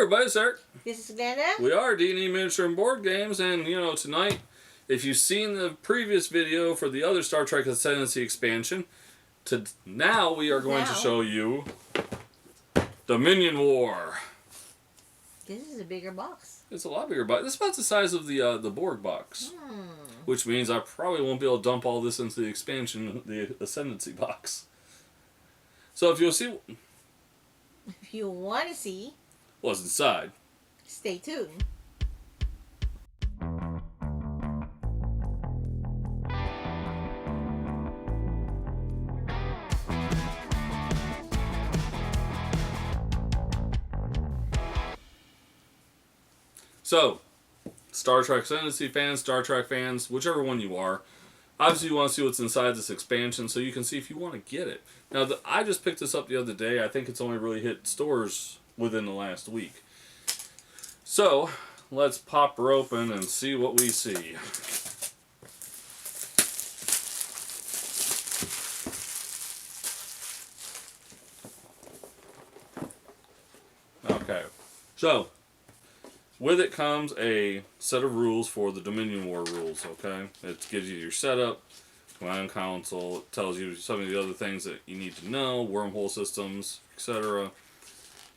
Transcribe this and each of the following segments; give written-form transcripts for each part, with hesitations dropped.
everybody, it's Eric. This is Glenda. We are D&E Miniature and Board Games, and tonight, if you've seen the previous video for the other Star Trek Ascendancy expansion, now we are going to show you Dominion War. This is a bigger box. It's a lot bigger box. It's about the size of the Borg box. Which means I probably won't be able to dump all this into the expansion, the Ascendancy box. So if you'll see... If you want to see what's inside, stay tuned. So, Star Trek Ascendancy fans, Star Trek fans, whichever one you are, obviously you want to see what's inside this expansion so you can see if you want to get it. Now, I just picked this up the other day. I think it's only really hit stores within the last week. So, let's pop her open and see what we see. Okay, so with it comes a set of rules for the Dominion War rules, okay? It gives you your setup, command console, it tells you some of the other things that you need to know, wormhole systems, etc.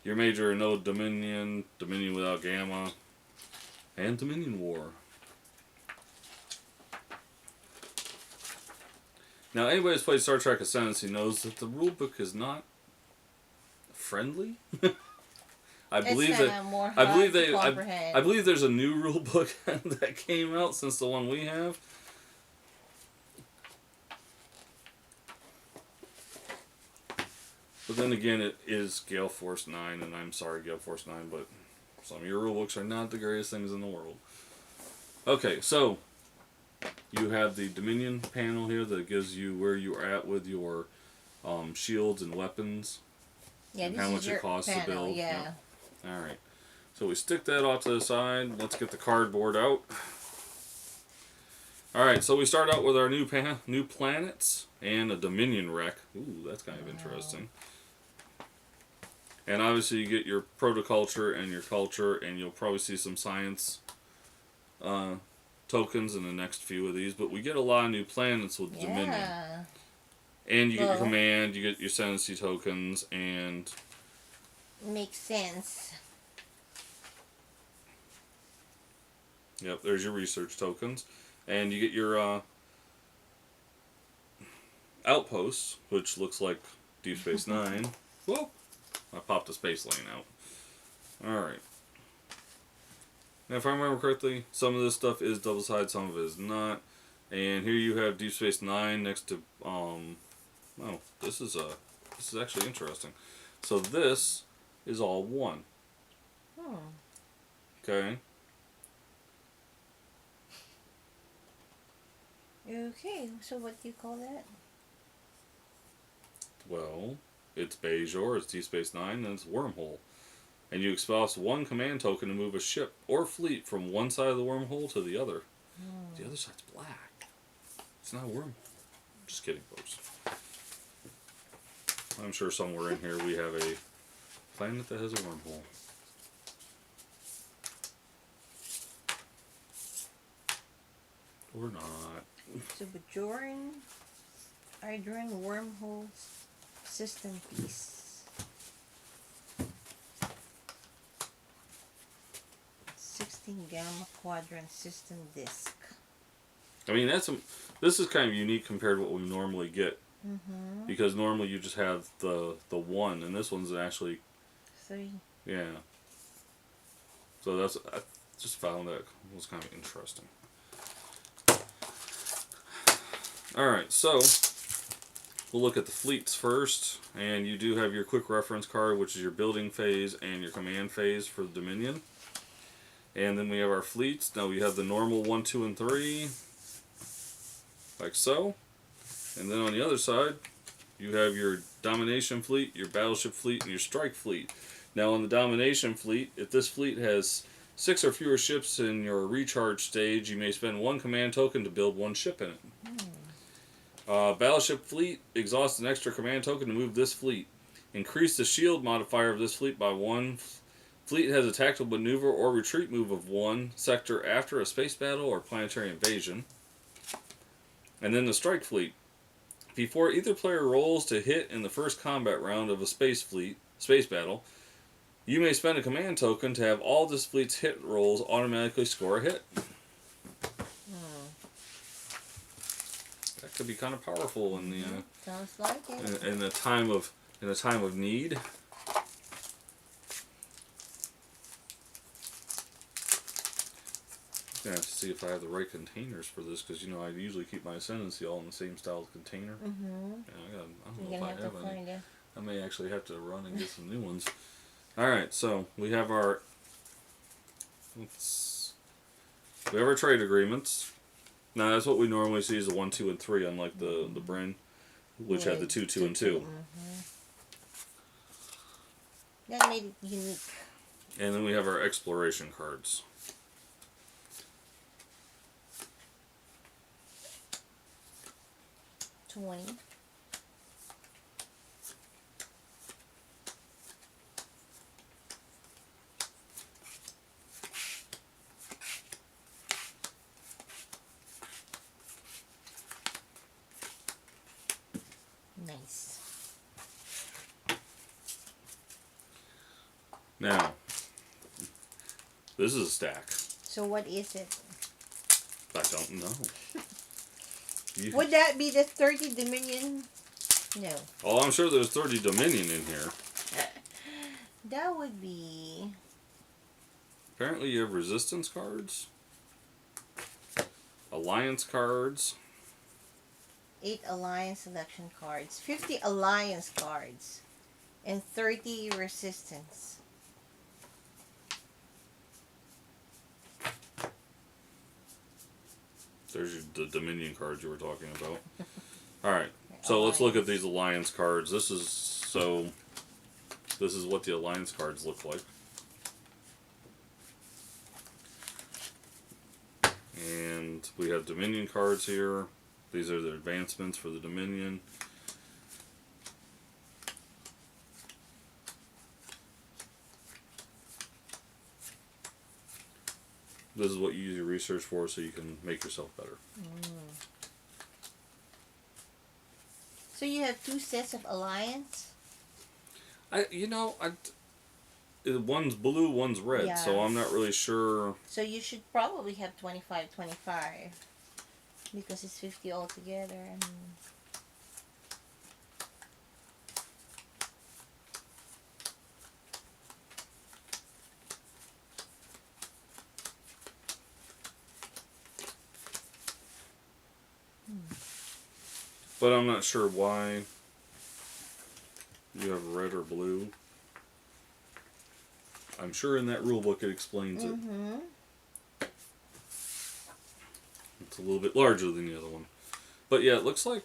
Your major node Dominion, Dominion without Gamma, and Dominion War. Now, anybody who's played Star Trek Ascendancy knows that the rulebook is not friendly. I believe there's a new rule book that came out since the one we have. But then again, it is Gale Force 9, and I'm sorry, Gale Force 9, but some of your rule books are not the greatest things in the world. Okay, so you have the Dominion panel here that gives you where you are at with your shields and weapons. Yeah, and this how much is your it costs panel, to build. yeah. Yep. Alright, so we stick that off to the side. Let's get the cardboard out. Alright, so we start out with our new planets and a Dominion wreck. Ooh, that's kind of interesting. And obviously you get your protoculture and your culture, and you'll probably see some science tokens in the next few of these, but we get a lot of new planets with Dominion. And you get your command, you get your Ascendancy tokens, and... Makes sense. Yep, there's your research tokens. And you get your outposts, which looks like Deep Space Nine. Whoa! I popped the space lane out. Alright. Now, if I remember correctly, some of this stuff is double-sided, some of it is not. And here you have Deep Space Nine next to, oh, this is actually interesting. So this is all one. Okay. Okay, so what do you call that? Well, it's Bajor, it's Deep Space Nine, and it's Wormhole. And you exhaust one command token to move a ship or fleet from one side of the wormhole to the other. The other side's black. It's not a wormhole. Just kidding, folks. I'm sure somewhere in here we have a planet that has a wormhole. Or not. So Bajoran Hydron Wormhole System Piece. 16 Gamma Quadrant System Disc. I mean, this is kind of unique compared to what we normally get. Because normally you just have the one, and this one's actually 3. Yeah. So I just found that was kind of interesting. Alright, so we'll look at the fleets first, and you do have your quick reference card, which is your building phase and your command phase for the Dominion. And then we have our fleets. Now we have the normal 1, 2, and 3, like so. And then on the other side, you have your Domination fleet, your Battleship fleet, and your Strike fleet. Now on the Domination fleet, if this fleet has 6 or fewer ships in your recharge stage, you may spend 1 command token to build 1 ship in it. Battleship fleet, exhaust an extra command token to move this fleet. Increase the shield modifier of this fleet by 1 Fleet has a tactical maneuver or retreat move of 1 sector after a space battle or planetary invasion. And then the Strike Fleet. Before either player rolls to hit in the first combat round of a space battle, you may spend a command token to have all this fleet's hit rolls automatically score a hit. That could be kind of powerful in the sounds like it. in a time of need. I have to see if I have the right containers for this, because I usually keep my Ascendancy all in the same style container. Yeah, I don't know if I have any. I may actually have to run and get some new ones. All right, so we have our trade agreements. Now that's what we normally see is the 1, 2, and 3, unlike the Bryn, which had the 2, 2, and 2. That made it unique. And then we have our exploration cards. Nice. Now, this is a stack. So what is it? I don't know. Would that be the 30 Dominion? No. Oh, I'm sure there's 30 Dominion in here. That would be... Apparently you have resistance cards, alliance cards, 8 alliance selection cards, 50 alliance cards, and 30 resistance. There's the Dominion cards you were talking about. Alright, so let's look at these alliance cards. This is what the alliance cards look like. And we have Dominion cards here. These are the advancements for the Dominion. This is what you use your research for, so you can make yourself better. So you have 2 sets of alliance? One's blue, one's red, so I'm not really sure. So you should probably have 25, 25. Because it's 50 altogether. But I'm not sure why you have red or blue. I'm sure in that rule book it explains it. It's a little bit larger than the other one. But yeah, it doesn't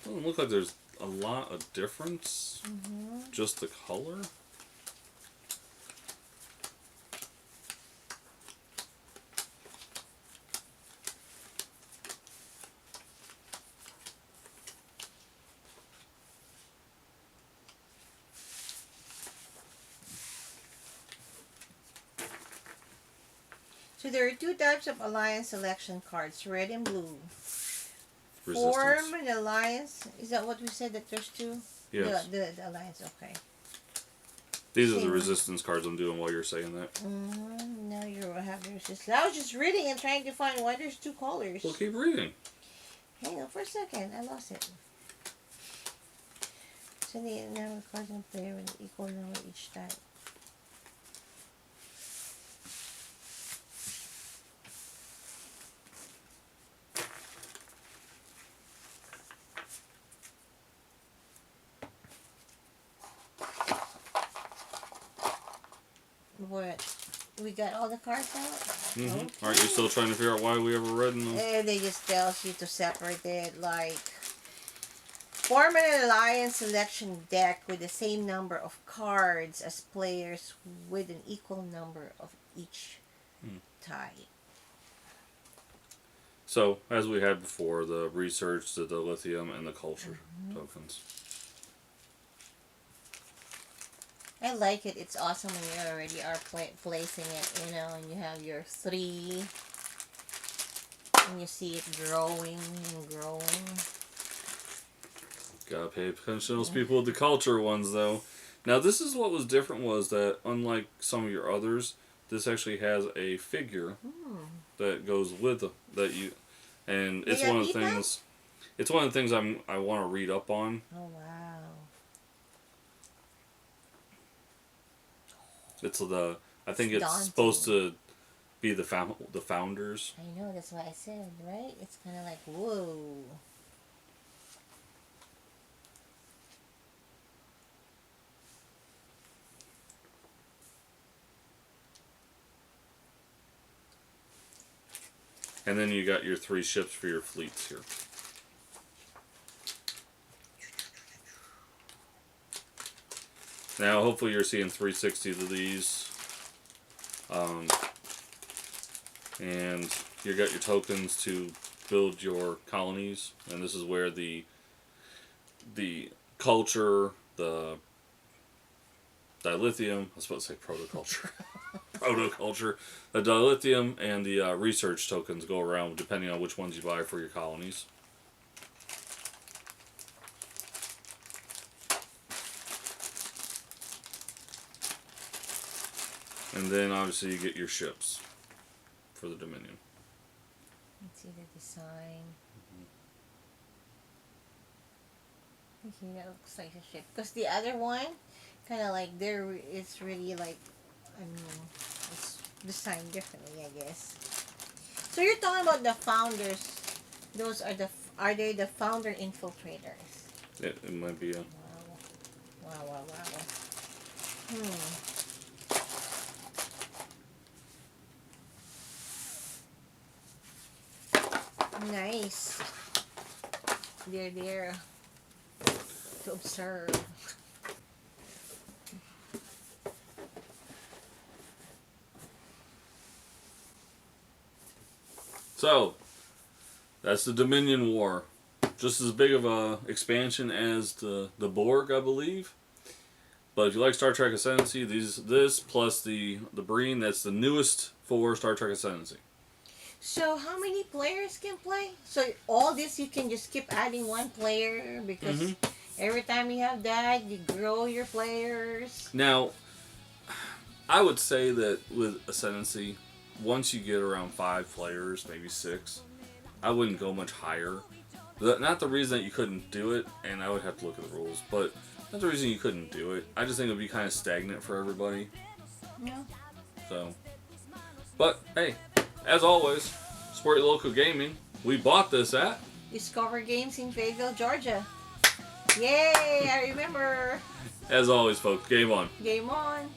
look like there's a lot of difference. Just the color. So there are 2 types of alliance selection cards, red and blue. Resistance. Form an alliance. Is that what we said, that there's 2? Yes. The alliance, okay. These are the resistance cards I'm doing while you're saying that. Now you have the resistance. I was just reading and trying to find why there's 2 colors. Well, keep reading. Hang on for a second. I lost it. So the number of cards in player with an equal number each type. What? We got all the cards out? Okay. Aren't you still trying to figure out why we have a red in them? They just tells you to separate it, like... Form an alliance selection deck with the same number of cards as players with an equal number of each type. So, as we had before, the research, the lithium, and the culture tokens. I like it. It's awesome when you already are placing it, and you have your 3, and you see it growing and growing. Gotta pay attention to those people with the culture ones, though. Now, this is what was different was that, unlike some of your others, this actually has a figure that goes with that you, and it's one of the things. It's one of the things I want to read up on. Oh wow! It's I think it's daunting. supposed to be the founders. I know, that's what I said, right? It's kind of like whoa. And then you got your 3 ships for your fleets here. Now, hopefully you're seeing 360 of these. And you got your tokens to build your colonies. And this is where the culture, the dilithium, I was supposed to say protoculture. Protoculture, the dilithium, and the research tokens go around depending on which ones you buy for your colonies. And then obviously you get your ships for the Dominion. Let's see the design. Okay, that looks like a ship. Because the other one, kind of like it's really like, it's designed differently, I guess. So you're talking about the founders. Those are they the founder infiltrators? It might be a... Wow. Nice. They're there to observe. So, that's the Dominion War. Just as big of a expansion as the Borg, I believe. But if you like Star Trek Ascendancy, this plus the Breen, that's the newest for Star Trek Ascendancy. So how many players can play? So all this you can just keep adding one player because every time you have that, you grow your players. Now, I would say that with Ascendancy, once you get around 5 players, maybe 6, I wouldn't go much higher. Not the reason that you couldn't do it, and I would have to look at the rules, but not the reason you couldn't do it. I just think it would be kind of stagnant for everybody. Yeah. So, but hey, as always, support your local gaming. We bought this at Discover Games in Fayetteville, Georgia. Yay! I remember. As always, folks, game on. Game on.